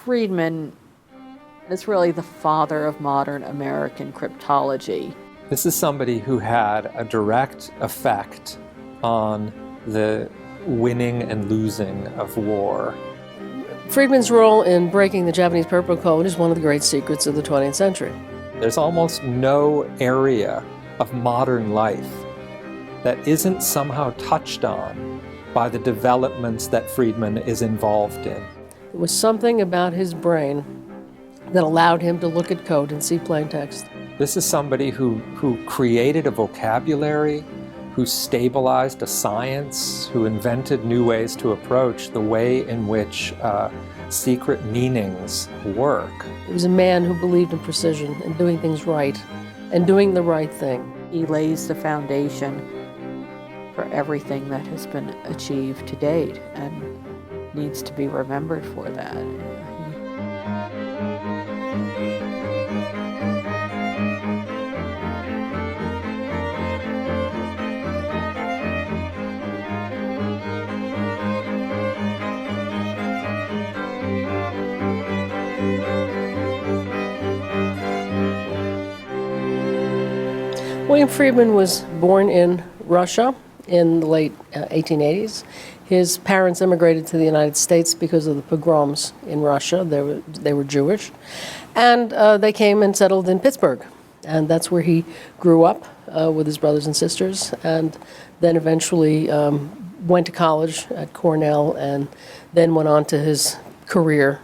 Friedman is really the father of modern American cryptology. This is somebody who had a direct effect on the winning and losing of war. Friedman's role in breaking the Japanese Purple Code is one of the great secrets of the 20th century. There's almost no area of modern life that isn't somehow touched on by the developments that Friedman is involved in. It was something about his brain that allowed him to look at code and see plain text. This is somebody who created a vocabulary, who stabilized a science, who invented new ways to approach the way in which secret meanings work. He was a man who believed in precision and doing things right and doing the right thing. He lays the foundation for everything that has been achieved to date and needs to be remembered for that. William Friedman was born in Russia in the late 1880s. His parents immigrated to the United States because of the pogroms in Russia. They were Jewish. And they came and settled in Pittsburgh. And that's where he grew up with his brothers and sisters, and then eventually went to college at Cornell and then went on to his career.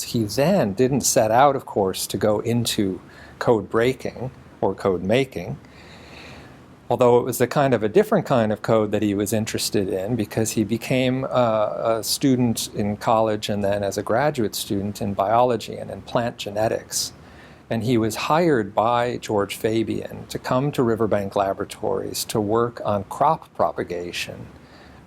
He then didn't set out, of course, to go into code breaking or code making, although it was a different kind of code that he was interested in, because he became a student in college and then as a graduate student in biology and in plant genetics. And he was hired by George Fabian to come to Riverbank Laboratories to work on crop propagation.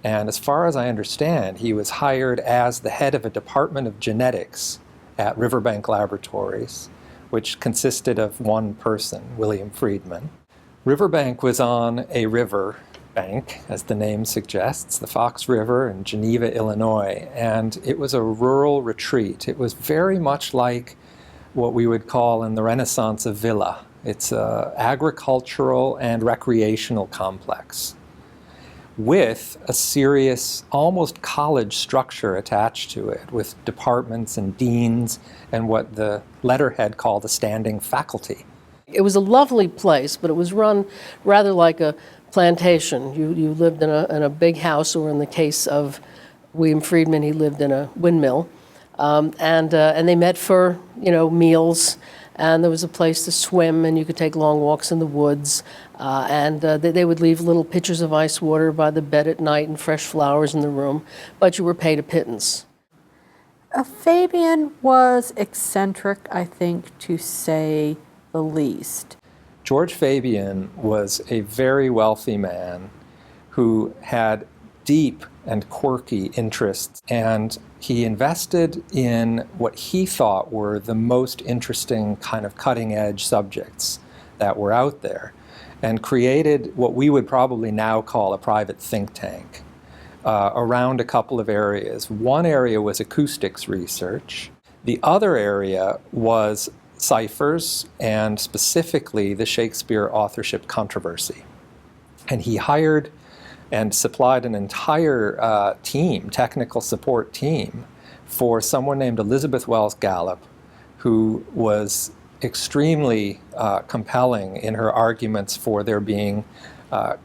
And as far as I understand, he was hired as the head of a department of genetics at Riverbank Laboratories, which consisted of one person, William Friedman. Riverbank was on a river bank, as the name suggests, the Fox River in Geneva, Illinois, and it was a rural retreat. It was very much like what we would call in the Renaissance a villa. It's an agricultural and recreational complex with a serious, almost college structure attached to it, with departments and deans and what the letterhead called a standing faculty. It was a lovely place, but it was run rather like a plantation. You lived in a big house, or in the case of William Friedman, he lived in a windmill. And they met for, meals, and there was a place to swim, and you could take long walks in the woods. And they would leave little pitchers of ice water by the bed at night and fresh flowers in the room, but you were paid a pittance. Fabian was eccentric, I think, to say the least. George Fabian was a very wealthy man who had deep and quirky interests, and he invested in what he thought were the most interesting kind of cutting-edge subjects that were out there, and created what we would probably now call a private think tank around a couple of areas. One area was acoustics research. The other area was ciphers, and specifically the Shakespeare authorship controversy. And he hired and supplied an entire team, technical support team, for someone named Elizabeth Wells Gallup, who was extremely compelling in her arguments for there being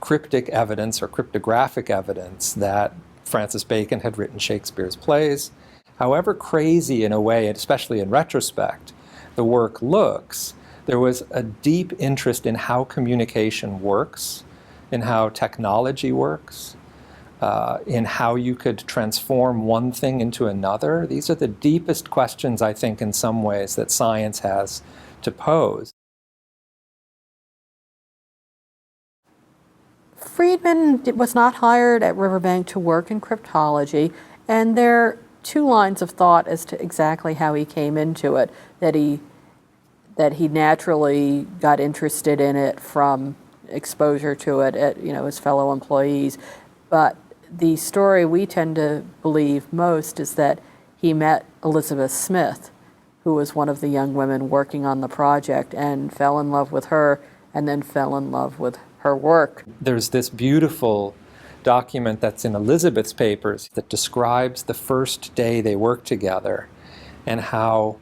cryptic evidence or cryptographic evidence that Francis Bacon had written Shakespeare's plays. However crazy in a way, and especially in retrospect, the work looks, there was a deep interest in how communication works, in how technology works, in how you could transform one thing into another. These are the deepest questions, I think, in some ways, that science has to pose. Friedman was not hired at Riverbank to work in cryptology, and there are two lines of thought as to exactly how he came into it, that he naturally got interested in it from exposure to it at his fellow employees. But the story we tend to believe most is that he met Elizabeth Smith, who was one of the young women working on the project, and fell in love with her, and then fell in love with her work. There's this beautiful document that's in Elizabeth's papers that describes the first day they worked together and how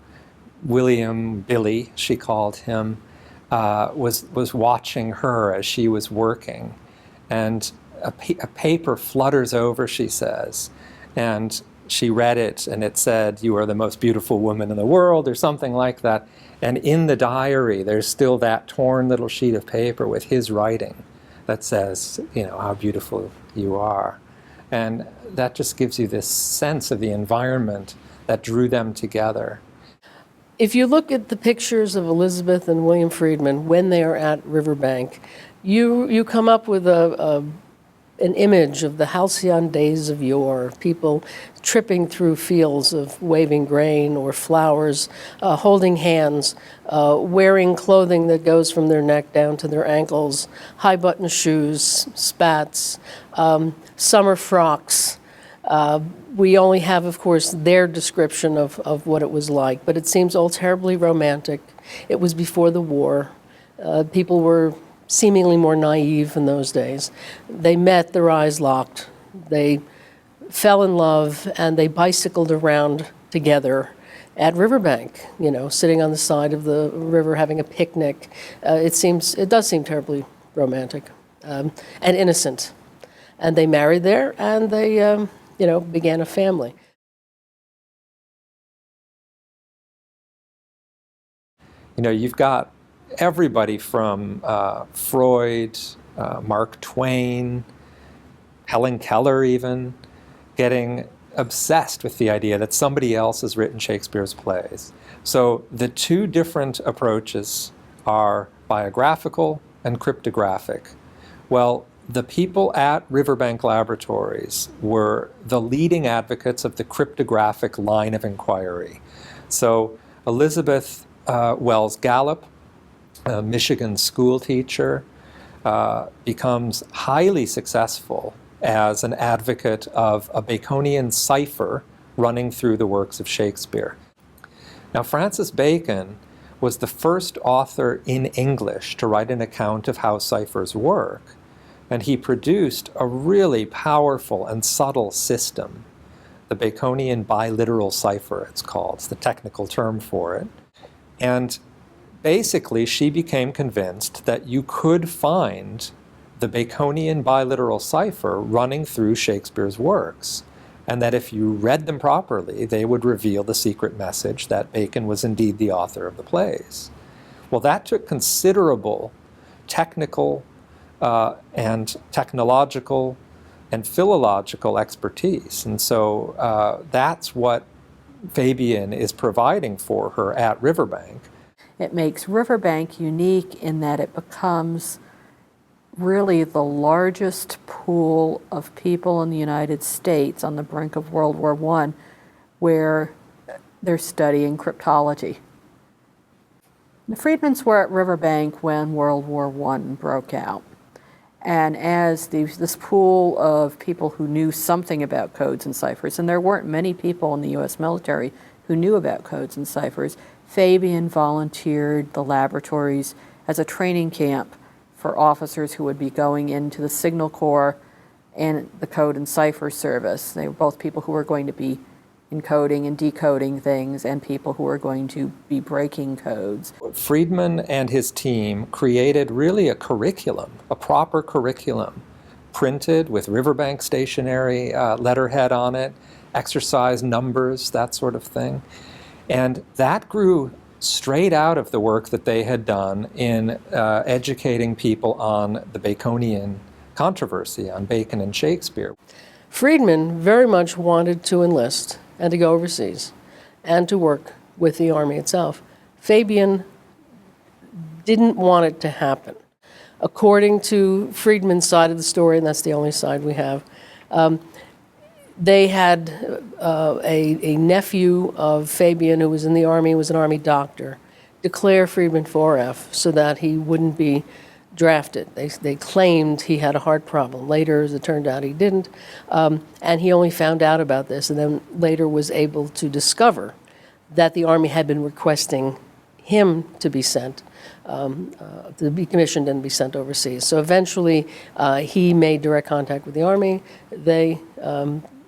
Billy, she called him, was watching her as she was working. And a paper flutters over, she says, and she read it, and it said, "You are the most beautiful woman in the world," or something like that. And in the diary, there's still that torn little sheet of paper with his writing that says, how beautiful you are. And that just gives you this sense of the environment that drew them together. If you look at the pictures of Elizabeth and William Friedman when they are at Riverbank, you come up with an image of the halcyon days of yore, people tripping through fields of waving grain or flowers, holding hands, wearing clothing that goes from their neck down to their ankles, high-button shoes, spats, summer frocks. We only have, of course, their description of what it was like, but it seems all terribly romantic. It was before the war. People were seemingly more naive in those days. They met, their eyes locked. They fell in love, and they bicycled around together at Riverbank, sitting on the side of the river having a picnic. It does seem terribly romantic and innocent. And they married there, and they, began a family. You've got everybody from Freud, Mark Twain, Helen Keller even, getting obsessed with the idea that somebody else has written Shakespeare's plays. So the two different approaches are biographical and cryptographic. Well, the people at Riverbank Laboratories were the leading advocates of the cryptographic line of inquiry. So Elizabeth Wells Gallup, a Michigan school teacher, becomes highly successful as an advocate of a Baconian cipher running through the works of Shakespeare. Now, Francis Bacon was the first author in English to write an account of how ciphers work, and he produced a really powerful and subtle system, the Baconian biliteral cipher, it's called. It's the technical term for it. And basically, she became convinced that you could find the Baconian biliteral cipher running through Shakespeare's works, and that if you read them properly, they would reveal the secret message that Bacon was indeed the author of the plays. Well, that took considerable technical and technological and philological expertise, and so that's what Fabian is providing for her at Riverbank. It makes Riverbank unique in that it becomes really the largest pool of people in the United States on the brink of World War I where they're studying cryptology. The Friedmans were at Riverbank when World War I broke out. And as this pool of people who knew something about codes and ciphers, and there weren't many people in the U.S. military who knew about codes and ciphers, Fabian volunteered the laboratories as a training camp for officers who would be going into the Signal Corps and the Code and Cipher Service. They were both people who were going to be encoding and decoding things and people who were going to be breaking codes. Friedman and his team created really a curriculum, a proper curriculum, printed with Riverbank stationery letterhead on it, exercise numbers, that sort of thing. And that grew straight out of the work that they had done in educating people on the Baconian controversy, on Bacon and Shakespeare. Friedman very much wanted to enlist and to go overseas and to work with the Army itself. Fabian didn't want it to happen. According to Friedman's side of the story, and that's the only side we have, they had a nephew of Fabian who was in the Army, was an Army doctor, declare Friedman 4F so that he wouldn't be drafted. They claimed he had a heart problem. Later, as it turned out, he didn't. And he only found out about this and then later was able to discover that the Army had been requesting him to be sent, to be commissioned and be sent overseas. So eventually, he made direct contact with the Army. They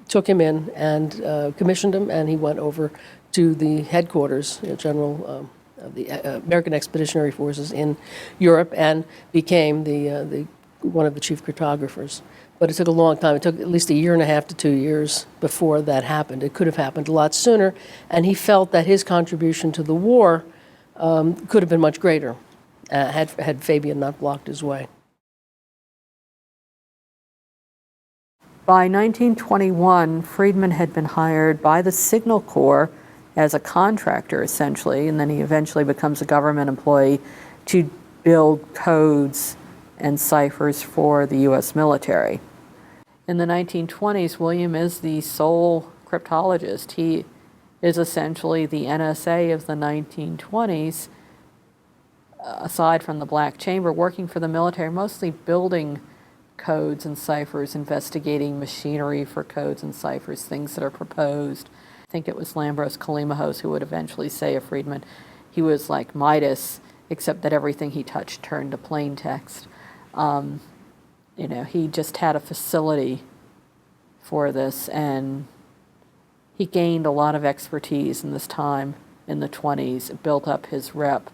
took him in and commissioned him, and he went over to the headquarters, General of the American Expeditionary Forces in Europe, and became the one of the chief cartographers. But it took a long time. It took at least 1.5 to 2 years before that happened. It could have happened a lot sooner, and he felt that his contribution to the war could have been much greater had Fabian not blocked his way. By 1921, Friedman had been hired by the Signal Corps as a contractor, essentially, and then he eventually becomes a government employee to build codes and ciphers for the U.S. military. In the 1920s, William is the sole cryptologist. He is essentially the NSA of the 1920s, aside from the Black Chamber, working for the military, mostly building codes and ciphers, investigating machinery for codes and ciphers, things that are proposed. I think it was Lambros Kalimahos who would eventually say of Friedman, he was like Midas, except that everything he touched turned to plain text. He just had a facility for this, and he gained a lot of expertise in this time in the 20s, built up his rep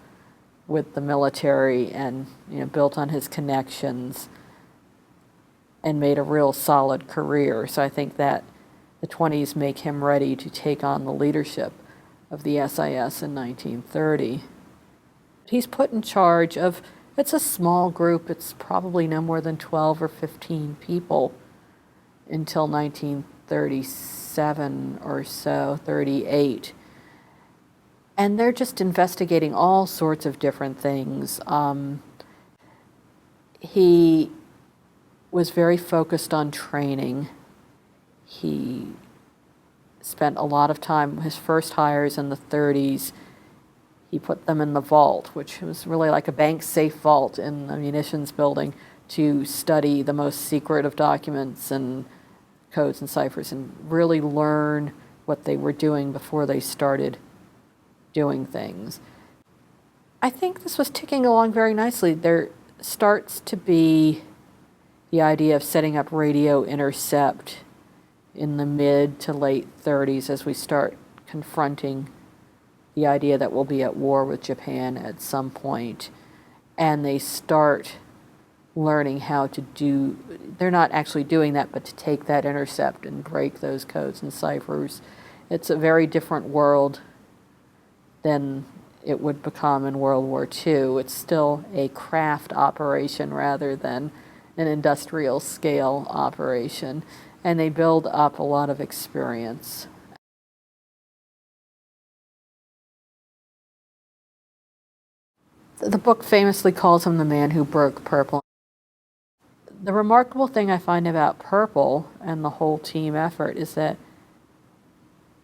with the military and built on his connections and made a real solid career. So I think that the 20s make him ready to take on the leadership of the SIS in 1930. He's put in charge of, it's a small group, it's probably no more than 12 or 15 people until 1937 or so, 38. And they're just investigating all sorts of different things. He was very focused on training. He spent a lot of time, his first hires in the 30s, he put them in the vault, which was really like a bank safe vault in the munitions building, to study the most secret of documents and codes and ciphers and really learn what they were doing before they started doing things. I think this was ticking along very nicely. There starts to be the idea of setting up radio intercept in the mid to late 30s as we start confronting the idea that we'll be at war with Japan at some point. And they start learning how to do, they're not actually doing that, but to take that intercept and break those codes and ciphers. It's a very different world than it would become in World War II. It's still a craft operation rather than an industrial scale operation, and they build up a lot of experience. The book famously calls him the man who broke purple. The remarkable thing I find about Purple and the whole team effort is that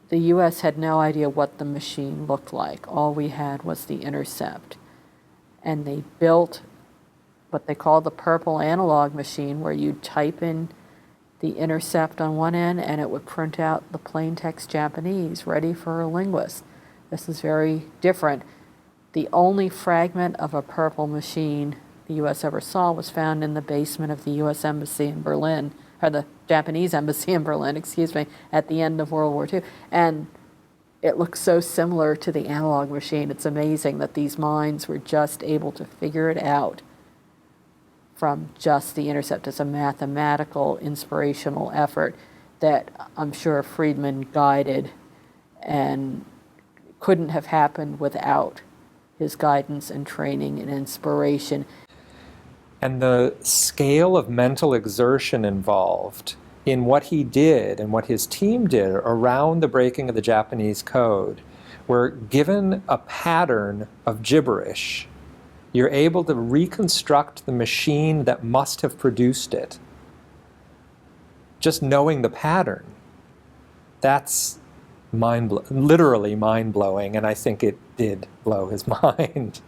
the U.S. had no idea what the machine looked like. All we had was the intercept. And they built what they call the Purple analog machine, where you'd type in the intercept on one end and it would print out the plain text Japanese, ready for a linguist. This is very different. The only fragment of a Purple machine the U.S. ever saw was found in the basement of the U.S. Embassy in Berlin, or the Japanese Embassy in Berlin, at the end of World War II. And it looks so similar to the analog machine. It's amazing that these minds were just able to figure it out from just the intercept. As a mathematical, inspirational effort that I'm sure Friedman guided, and couldn't have happened without his guidance and training and inspiration. And the scale of mental exertion involved in what he did and what his team did around the breaking of the Japanese code, where given a pattern of gibberish, you're able to reconstruct the machine that must have produced it. Just knowing the pattern, that's literally mind-blowing, and I think it did blow his mind.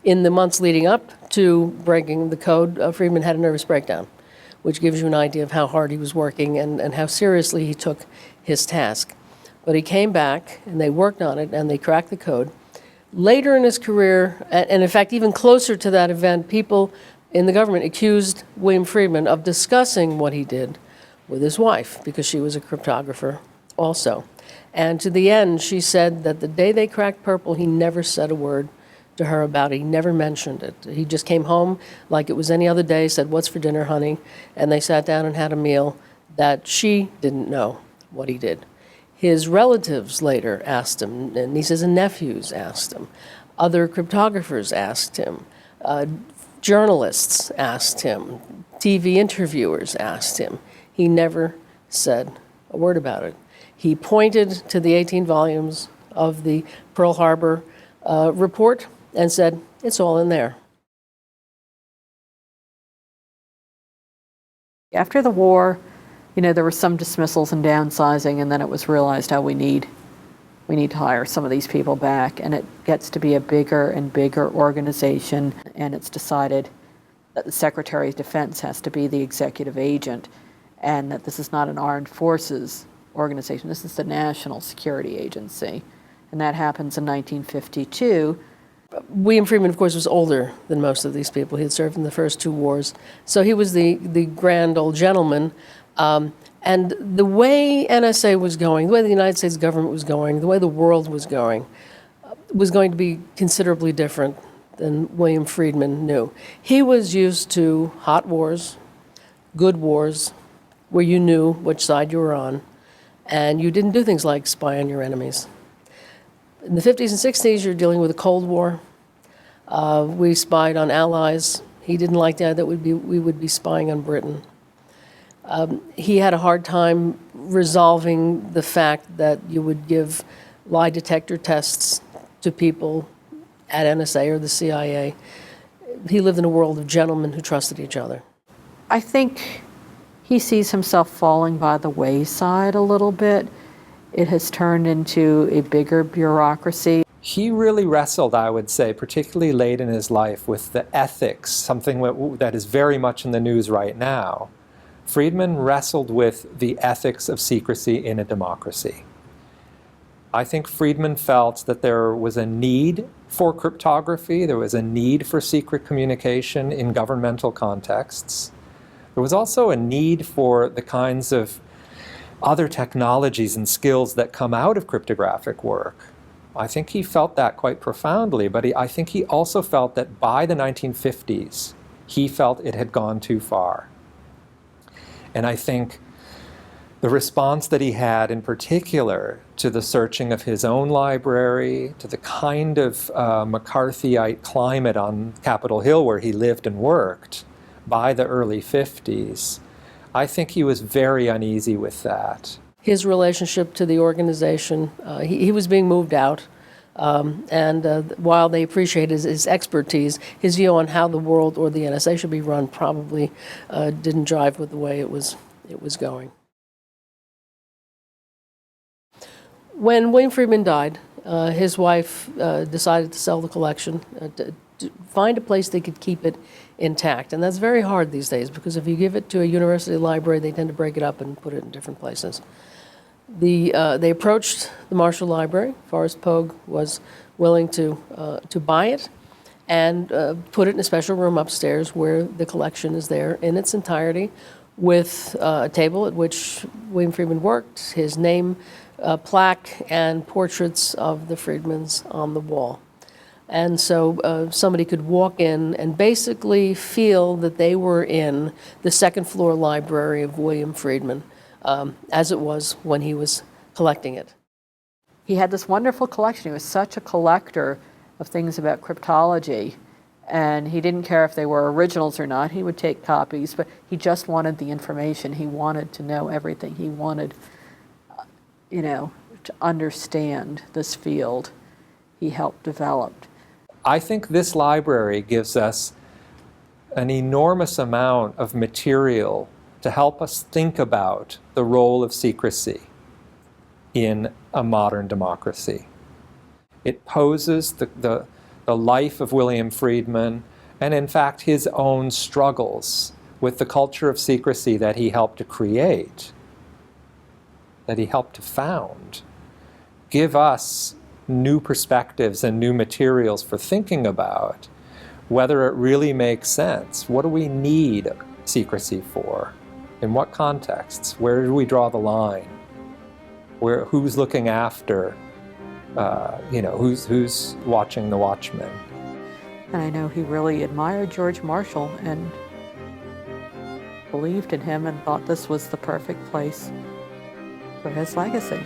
In the months leading up to breaking the code, Friedman had a nervous breakdown, which gives you an idea of how hard he was working and how seriously he took his task. But he came back, and they worked on it, and they cracked the code. Later in his career, and in fact, even closer to that event, people in the government accused William Friedman of discussing what he did with his wife, because she was a cryptographer also. And to the end, she said that the day they cracked Purple, he never said a word to her about it. He never mentioned it. He just came home like it was any other day, said, "What's for dinner, honey?" And they sat down and had a meal that she didn't know what he did. His relatives later asked him, and nieces and nephews asked him. Other cryptographers asked him. Journalists asked him. TV interviewers asked him. He never said a word about it. He pointed to the 18 volumes of the Pearl Harbor report and said, "It's all in there." After the war, there were some dismissals and downsizing, and then it was realized, we need to hire some of these people back, and it gets to be a bigger and bigger organization, and it's decided that the Secretary of Defense has to be the executive agent, and that this is not an armed forces organization, this is the National Security Agency, and that happens in 1952. William Friedman, of course, was older than most of these people. He had served in the first two wars, so he was the grand old gentleman. And the way NSA was going, the way the United States government was going, the way the world was going to be considerably different than William Friedman knew. He was used to hot wars, good wars, where you knew which side you were on, and you didn't do things like spy on your enemies. In the 50s and 60s, you're dealing with a Cold War. We spied on allies. He didn't like the idea that we would be spying on Britain. He had a hard time resolving the fact that you would give lie detector tests to people at NSA or the CIA. He lived in a world of gentlemen who trusted each other. I think he sees himself falling by the wayside a little bit. It has turned into a bigger bureaucracy. He really wrestled, I would say, particularly late in his life, with the ethics, something that is very much in the news right now. Friedman wrestled with the ethics of secrecy in a democracy. I think Friedman felt that there was a need for cryptography, there was a need for secret communication in governmental contexts. There was also a need for the kinds of other technologies and skills that come out of cryptographic work. I think he felt that quite profoundly, but I think he also felt that by the 1950s, he felt it had gone too far. And I think the response that he had in particular to the searching of his own library, to the kind of McCarthyite climate on Capitol Hill where he lived and worked by the early 50s, I think he was very uneasy with that. His relationship to the organization, he was being moved out, and while they appreciated his expertise, his view on how the world or the NSA should be run probably didn't jive with the way it was going. When William Friedman died, his wife decided to sell the collection, to find a place they could keep it intact. And that's very hard these days, because if you give it to a university library, they tend to break it up and put it in different places. They approached the Marshall Library. Forrest Pogue was willing to buy it and put it in a special room upstairs where the collection is there in its entirety, with a table at which William Friedman worked, his name, plaque, and portraits of the Friedmans on the wall. And so somebody could walk in and basically feel that they were in the second floor library of William Friedman, as it was when he was collecting it. He had this wonderful collection. He was such a collector of things about cryptology, and he didn't care if they were originals or not. He would take copies, but he just wanted the information. He wanted to know everything. He wanted, to understand this field he helped develop. I think this library gives us an enormous amount of material to help us think about the role of secrecy in a modern democracy. It poses the the life of William Friedman, and in fact his own struggles with the culture of secrecy that he helped to create, that he helped to found, give us new perspectives and new materials for thinking about whether it really makes sense. What do we need secrecy for? In what contexts? Where do we draw the line? Who's looking after, who's watching the watchmen? And I know he really admired George Marshall and believed in him and thought this was the perfect place for his legacy.